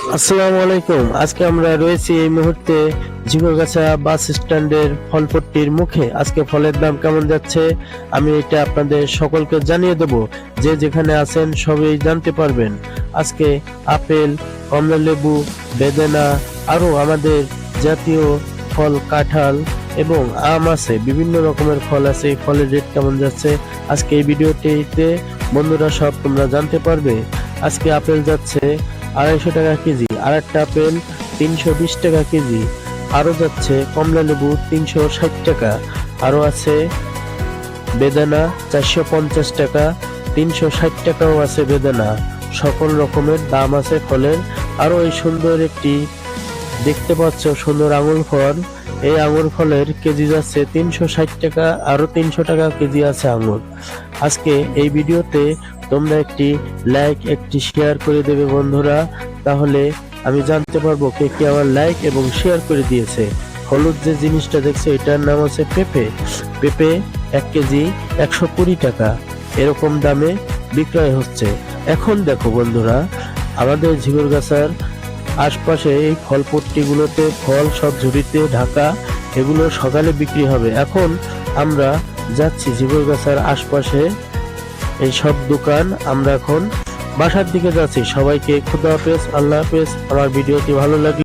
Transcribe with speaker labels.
Speaker 1: আসসালামু আলাইকুম। আজকে আমরা রয়েছি এই মুহূর্তে ঝিকরগাছা বাস স্ট্যান্ডের ফলপট্টির মুখে। আজকে ফলের দাম কেমন যাচ্ছে আমি এটা আপনাদের সকলকে জানিয়ে দেব। যে যেখানে আছেন সবাই জানতে পারবেন। আজকে আপেল, কমলালেবু, বেদানা, আরো আমাদের জাতীয় ফল কাঁঠাল এবং আম আছে, বিভিন্ন রকমের ফল আছে। এই ফলের রেট কেমন যাচ্ছে আজকে এই ভিডিওটিতে বন্ধুরা সব তোমরা জানতে পারবে। আজকে আপেল যাচ্ছে 250 টাকা কেজি, আর একটা আপেল 320 টাকা কেজি। আরো যাচ্ছে কমলা লেবু 360 টাকা, আরো আছে বেদানা 450 টাকা, 360 টাকাও আছে বেদানা। সকল রকমের দাম আছে ফলের। আরো এই সুন্দর একটি দেখতে পাচ্ছ সুন্দর আঙুর ফল, এই আঙুর ফলের কেজি যাচ্ছে 360 টাকা, আরো 300 টাকা কেজি আছে আঙুর। আজকে এই ভিডিওতে তোমরা একটি লাইক একটি শেয়ার করে দেবে বন্ধুরা, তাহলে আমি জানতে পারবো কে কে আমার লাইক এবং শেয়ার করে দিয়েছে। হলুদ যে জিনিসটা দেখছো এটার নাম হচ্ছে পেঁপে। পেঁপে 1 কেজি 120 টাকা, এরকম দামে বিক্রয় হচ্ছে। এখন দেখো বন্ধুরা, আমাদের ঝিকরগাছার আশপাশে এই ফলপট্টিগুলোতে ফল সব ঝুড়িতে ঢাকা, এগুলো সকালে বিক্রি হবে। এখন আমরা যাচ্ছি ঝিকরগাছার আশপাশে এই সব দোকান, আমরা এখন বাসার দিকে যাচ্ছি। সবাইকে খুদা হাফেজ, আল্লাহ হাফেজ। আমার ভিডিওটি ভালো লাগলে